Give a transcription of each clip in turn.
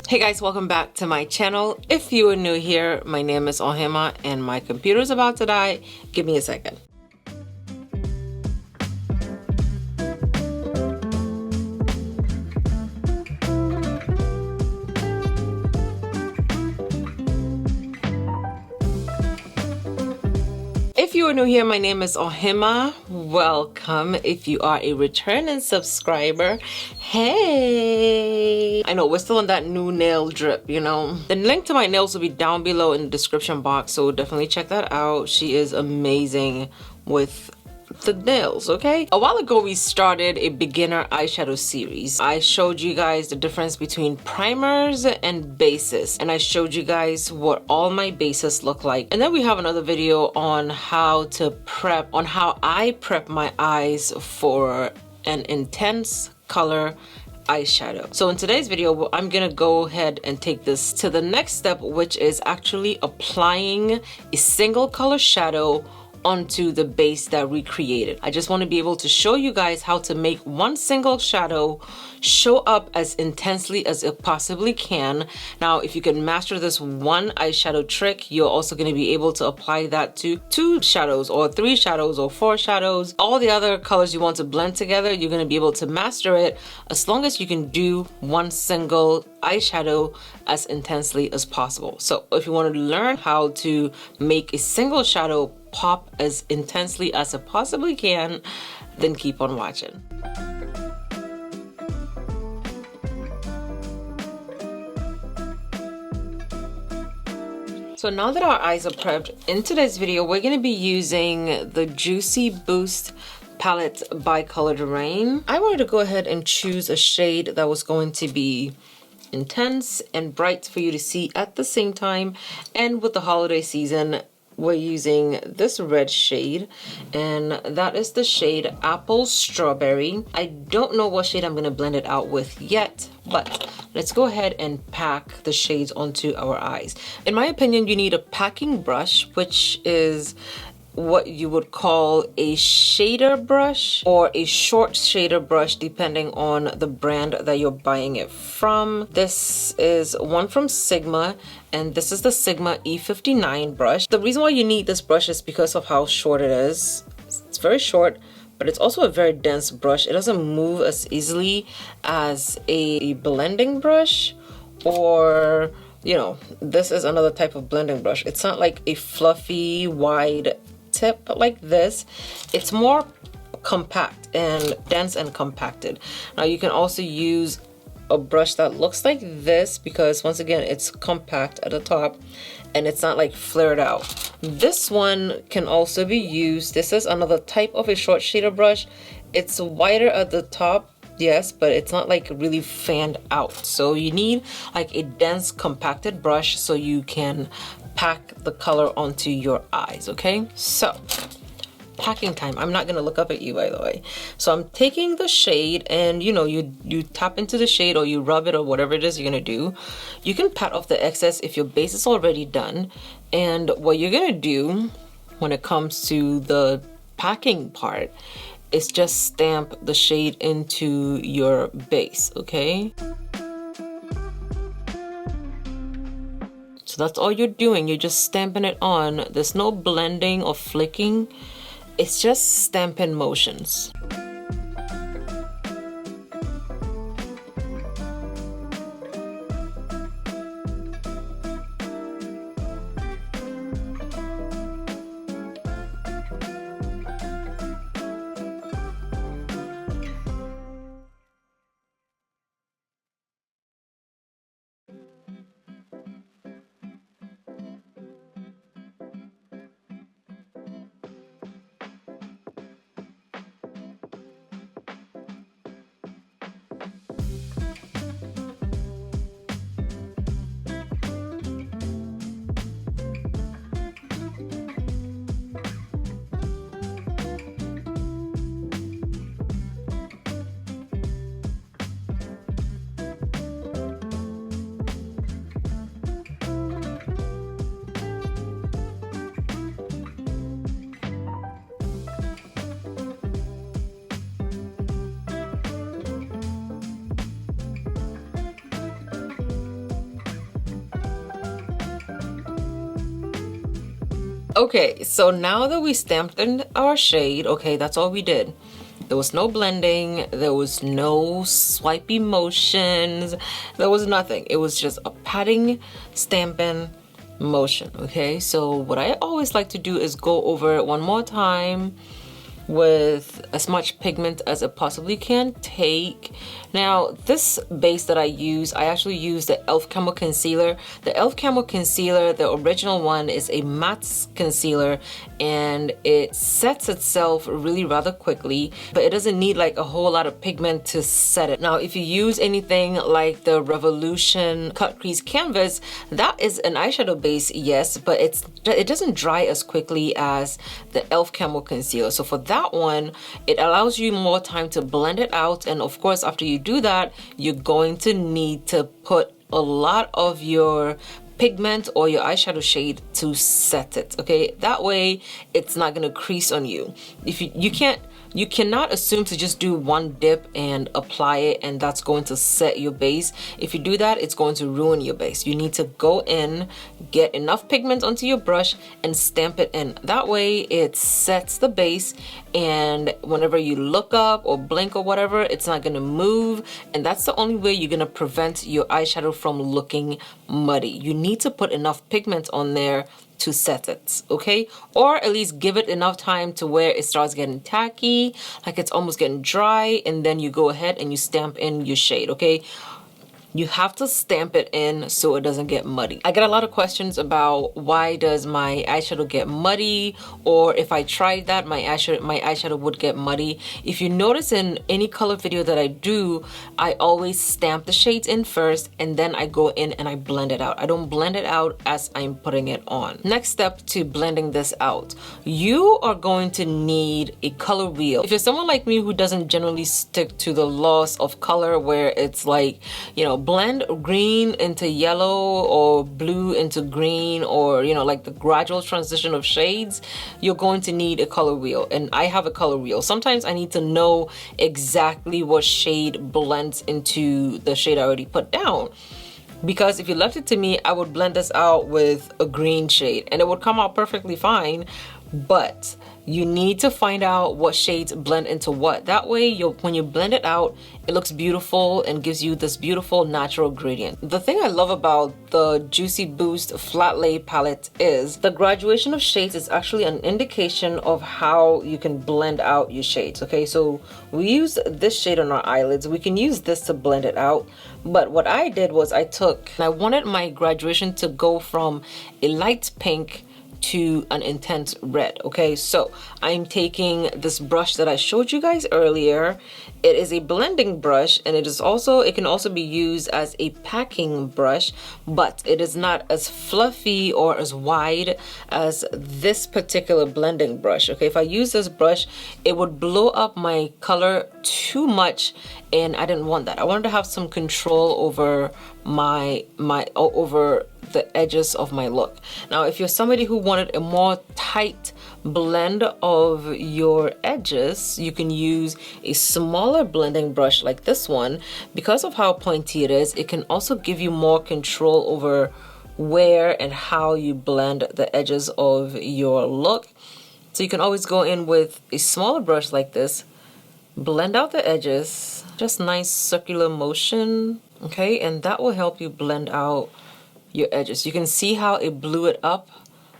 Hey guys, welcome back to my channel. If you are new here, my name is Ohemaa and my computer is about to die. Give me a second. If you are new here, my name is Ohemaa. Welcome. If you are a returning subscriber, hey! I know we're still on that new nail drip, you know. The link to my nails will be down below in the description box, so definitely check that out. She is amazing with the nails, okay? A while ago we started a beginner eyeshadow series. I showed you guys the difference between primers and bases, and I showed you guys what all my bases look like. And then we have another video on how I prep my eyes for an intense color eyeshadow. So in today's video, I'm gonna go ahead and take this to the next step, which is actually applying a single color shadow onto the base that we created. I just want to be able to show you guys how to make one single shadow show up as intensely as it possibly can. Now, if you can master this one eyeshadow trick, you're also going to be able to apply that to 2 shadows or 3 shadows or 4 shadows. All the other colors you want to blend together, you're going to be able to master it as long as you can do one single eyeshadow as intensely as possible. So if you want to learn how to make a single shadow pop as intensely as it possibly can, then keep on watching. So now that our eyes are prepped, in today's video we're going to be using the Juicy Boost palette by Colored Rain. I wanted to go ahead and choose a shade that was going to be intense and bright for you to see at the same time. And with the holiday season, we're using this red shade, and that is the shade Apple Strawberry. I don't know what shade I'm going to blend it out with yet, but let's go ahead and pack the shades onto our eyes. In my opinion, you need a packing brush, which is what you would call a shader brush or a short shader brush depending on the brand that you're buying it from. This is one from Sigma, and this is the Sigma E59 brush. The reason why you need this brush is because of how short it is. It's very short, but it's also a very dense brush. It doesn't move as easily as a blending brush, or you know, this is another type of blending brush. It's not like a fluffy wide tip like this. It's more compact and dense and compacted. Now you can also use a brush that looks like this because once again it's compact at the top and it's not like flared out. This one can also be used. This is another type of a short shader brush. It's wider at the top, yes, but it's not like really fanned out. So you need like a dense compacted brush so you can pack the color onto your eyes, okay? So packing time. I'm not gonna look up at you, by the way. So I'm taking the shade, and you know, you tap into the shade or you rub it or whatever it is you're gonna do. You can pat off the excess if your base is already done. And what you're gonna do when it comes to the packing part is just stamp the shade into your base, okay? So that's all you're doing. You're just stamping it on. There's no blending or flicking. It's just stamping motions. Okay, so now that we stamped in our shade, okay, that's all we did. There was no blending, there was no swipey motions, there was nothing. It was just a patting, stamping motion, okay? So what I always like to do is go over it one more time with as much pigment as it possibly can take. Now, this base that I use, I actually use the e.l.f. Camo Concealer. The e.l.f. Camo Concealer, the original one, is a matte concealer, and it sets itself really rather quickly, but it doesn't need like a whole lot of pigment to set it. Now, if you use anything like the Revolution Cut Crease Canvas, that is an eyeshadow base, yes, but it doesn't dry as quickly as the e.l.f. Camo Concealer. So for that one, it allows you more time to blend it out, and of course, after you do that, you're going to need to put a lot of your pigment or your eyeshadow shade to set it, okay? That way it's not gonna crease on you. If you cannot assume to just do one dip and apply it and that's going to set your base. If you do that, it's going to ruin your base. You need to go in, get enough pigment onto your brush and stamp it in. That way it sets the base, and whenever you look up or blink or whatever, it's not gonna move, and that's the only way you're gonna prevent your eyeshadow from looking muddy. You need to put enough pigment on there to set it, okay? Or at least give it enough time to where it starts getting tacky, like it's almost getting dry, and then you go ahead and you stamp in your shade, okay? You have to stamp it in so it doesn't get muddy. I get a lot of questions about why does my eyeshadow get muddy, or if I tried that, my eyeshadow would get muddy. If you notice in any color video that I do, I always stamp the shades in first and then I go in and I blend it out. I don't blend it out as I'm putting it on. Next step to blending this out, you are going to need a color wheel. If you're someone like me who doesn't generally stick to the laws of color, where it's like, you know, blend green into yellow or blue into green, or you know, like the gradual transition of shades, you're going to need a color wheel, and I have a color wheel. Sometimes I need to know exactly what shade blends into the shade I already put down, because if you left it to me, I would blend this out with a green shade and it would come out perfectly fine. But you need to find out what shades blend into what. That way, when you blend it out, it looks beautiful and gives you this beautiful natural gradient. The thing I love about the Juicy Boost Flat Lay palette is the graduation of shades is actually an indication of how you can blend out your shades, okay? So we use this shade on our eyelids. We can use this to blend it out. But what I did was I wanted my graduation to go from a light pink to an intense red, okay? So I'm taking this brush that I showed you guys earlier. It is a blending brush, and it can also be used as a packing brush, but it is not as fluffy or as wide as this particular blending brush, okay? If I use this brush, it would blow up my color too much, and I didn't want that. I wanted to have some control over over the edges of my look. Now, if you're somebody who wanted a more tight blend of your edges, you can use a smaller blending brush like this one. Because of how pointy it is, it can also give you more control over where and how you blend the edges of your look. So you can always go in with a smaller brush like this, blend out the edges, just nice circular motion, okay? And that will help you blend out your edges. You can see how it blew it up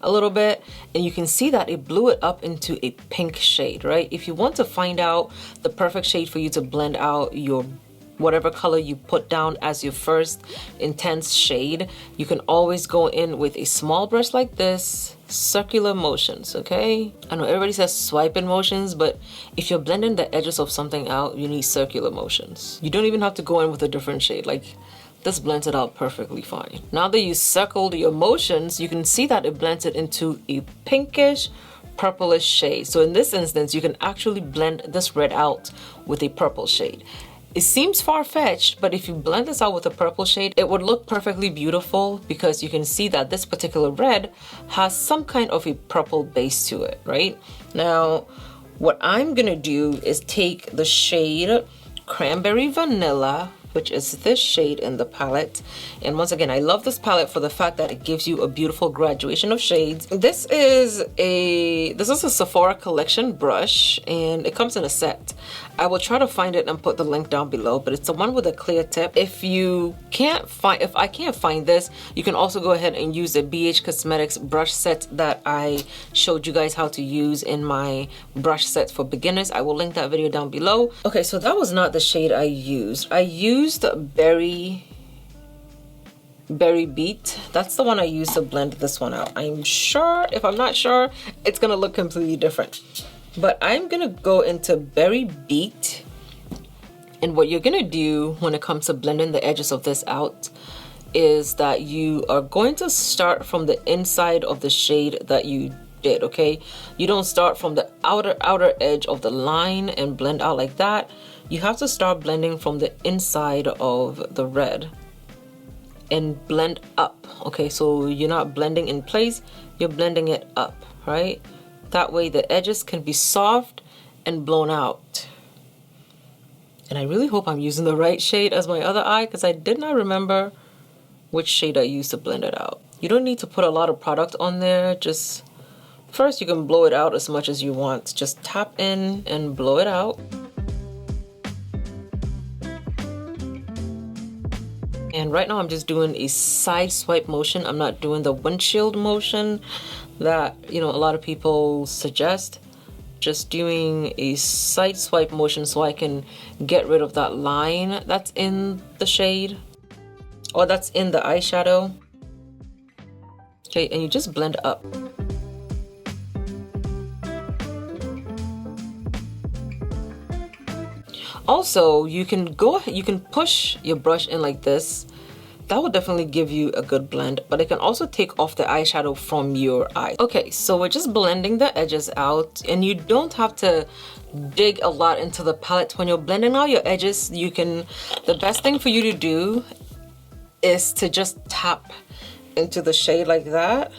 a little bit, and you can see that it blew it up into a pink shade, right? If you want to find out the perfect shade for you to blend out your whatever color you put down as your first intense shade, you can always go in with a small brush like this, circular motions, okay? I know everybody says swiping motions, but if you're blending the edges of something out, you need circular motions. You don't even have to go in with a different shade. Like, this blends it out perfectly fine. Now that you circled your motions, you can see that it blends it into a pinkish purplish shade. So in this instance, you can actually blend this red out with a purple shade. It seems far-fetched, but if you blend this out with a purple shade, it would look perfectly beautiful, because you can see that this particular red has some kind of a purple base to it, right? Now, what I'm gonna do is take the shade Cranberry Vanilla, which is this shade in the palette. And once again, I love this palette for the fact that it gives you a beautiful graduation of shades. This is a Sephora collection brush, and it comes in a set. I will try to find it and put the link down below, but it's the one with a clear tip. If I can't find this, you can also go ahead and use the BH Cosmetics brush set that I showed you guys how to use in my brush sets for beginners. I will link that video down below. Okay, so that was not the shade I used. I used Berry Beat. That's the one I used to blend this one out. I'm sure, if I'm not sure, it's gonna look completely different. But I'm gonna go into Berry Beat, and what you're gonna do when it comes to blending the edges of this out is that you are going to start from the inside of the shade that you did, okay? You don't start from the outer edge of the line and blend out like that. You have to start blending from the inside of the red and blend up, okay? So you're not blending in place, you're blending it up, right? That way the edges can be soft and blown out. And I really hope I'm using the right shade as my other eye, because I did not remember which shade I used to blend it out. You don't need to put a lot of product on there. Just first you can blow it out as much as you want. Just tap in and blow it out. And right now I'm just doing a side swipe motion. I'm not doing the windshield motion that, you know, a lot of people suggest. Just doing a side swipe motion so I can get rid of that line that's in the shade, or that's in the eyeshadow. Okay, and you just blend up. Also, you can push your brush in like this. That will definitely give you a good blend, but it can also take off the eyeshadow from your eye. Okay, so we're just blending the edges out, and you don't have to dig a lot into the palette. When you're blending out your edges, the best thing for you to do is to just tap into the shade like that.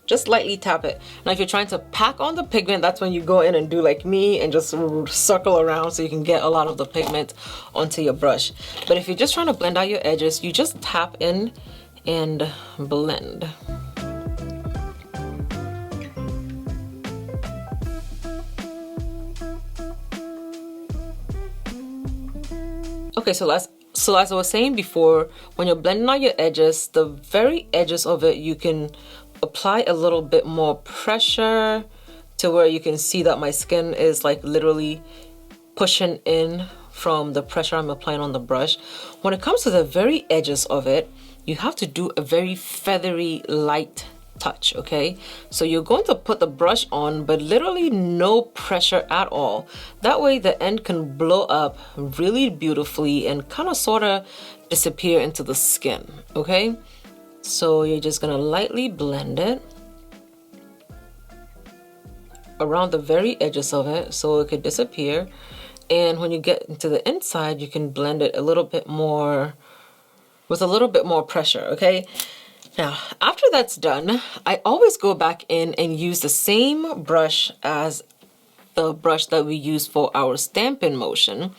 Just lightly tap it. Now if you're trying to pack on the pigment, that's when you go in and do like me and just circle around so you can get a lot of the pigment onto your brush. But if you're just trying to blend out your edges, you just tap in and blend. Okay, so as I was saying before, when you're blending out your edges, the very edges of it, you can apply a little bit more pressure to where you can see that my skin is like literally pushing in from the pressure I'm applying on the brush. When it comes to the very edges of it, you have to do a very feathery light touch, okay? So you're going to put the brush on, but literally no pressure at all. That way the end can blow up really beautifully and kind of sort of disappear into the skin, okay? So you're just gonna lightly blend it around the very edges of it so it could disappear. And when you get into the inside, you can blend it a little bit more with a little bit more pressure, okay? Now, after that's done, I always go back in and use the same brush as the brush that we use for our stamping motion.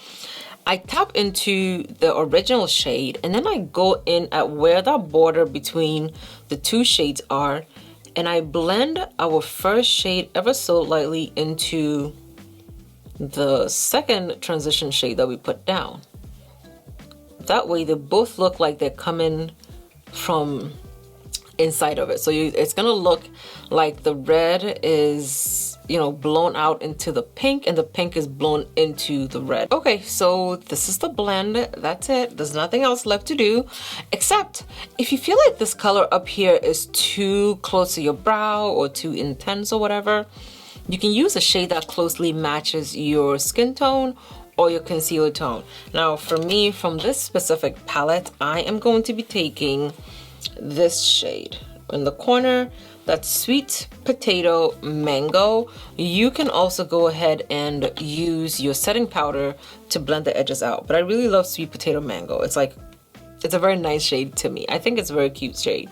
I tap into the original shade, and then I go in at where that border between the two shades are, and I blend our first shade ever so lightly into the second transition shade that we put down. That way they both look like they're coming from inside of it. So it's gonna look like the red is, you know, blown out into the pink, and the pink is blown into the red. Okay, so this is the blend. That's it. There's nothing else left to do, except if you feel like this color up here is too close to your brow or too intense or whatever, you can use a shade that closely matches your skin tone or your concealer tone. Now for me, from this specific palette, I am going to be taking this shade in the corner. That's Sweet Potato Mango. You can also go ahead and use your setting powder to blend the edges out, but I really love Sweet Potato Mango. It's a very nice shade to me. I think it's a very cute shade.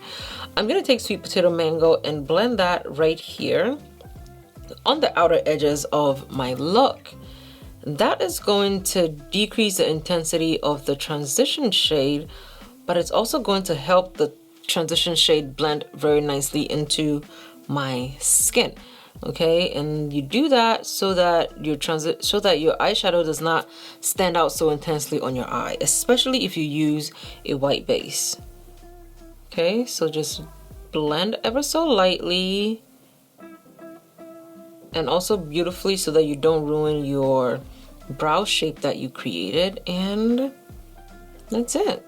I'm gonna take Sweet Potato Mango and blend that right here on the outer edges of my look. that is going to decrease the intensity of the transition shade, but it's also going to help the transition shade blend very nicely into my skin. Okay, and you do that so that your eyeshadow does not stand out so intensely on your eye, especially if you use a white base. Okay, so just blend ever so lightly and also beautifully so that you don't ruin your brow shape that you created, and that's it.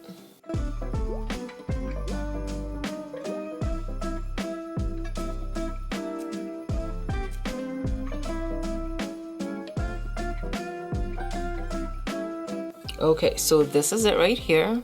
Okay, so this is it right here.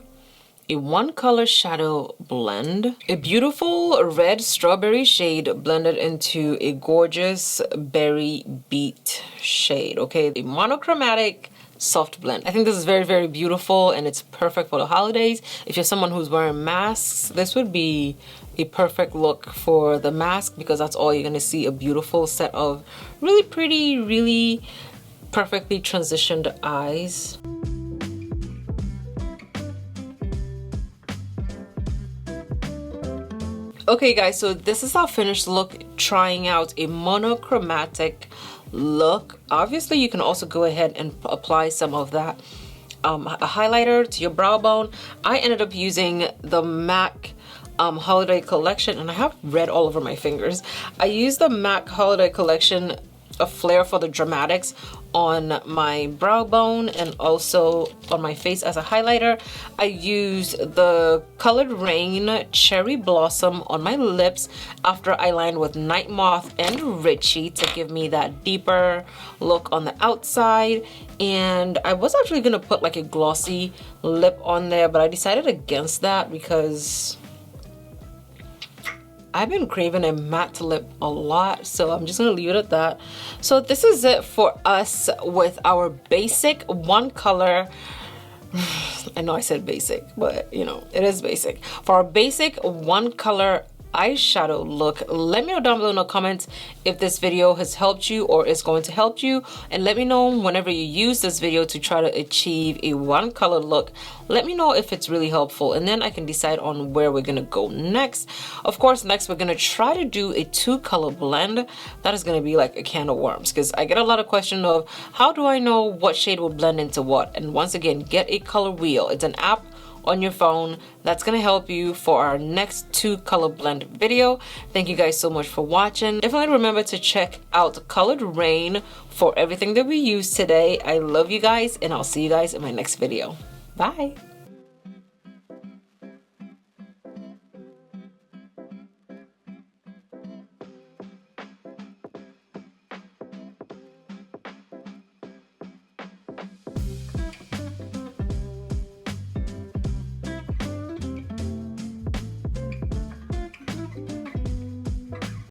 A one color shadow blend. A beautiful red strawberry shade blended into a gorgeous berry beet shade. Okay, a monochromatic soft blend. I think this is very, very beautiful, and it's perfect for the holidays. If you're someone who's wearing masks, this would be a perfect look for the mask, because that's all you're gonna see, a beautiful set of really pretty, really perfectly transitioned eyes. Okay guys, so this is our finished look, trying out a monochromatic look. Obviously you can also go ahead and apply some of that a highlighter to your brow bone. I ended up using the MAC holiday collection, and I have red all over my fingers. I used the MAC holiday collection, a flare for the dramatics, on my brow bone and also on my face as a highlighter. I used the Colored Rain Cherry Blossom on my lips after I lined with Night Moth and Richie to give me that deeper look on the outside. And I was actually gonna put like a glossy lip on there, but I decided against that because I've been craving a matte lip a lot, so I'm just gonna leave it at that. So this is it for us with our basic one color. I know I said basic, but you know, it is basic. For our basic one color eyeshadow look, let me know down below in the comments if this video has helped you or is going to help you, and let me know whenever you use this video to try to achieve a one color look. Let me know if it's really helpful, and then I can decide on where we're gonna go next. Of course, next we're gonna try to do a two color blend. That is gonna be like a can of worms, because I get a lot of questions of how do I know what shade will blend into what. And once again, get a color wheel. It's an app on your phone that's gonna help you for our next two color blend video. Thank you guys so much for watching. Definitely remember to check out Colored Rain for everything that we used today. I love you guys, and I'll see you guys in my next video. Bye.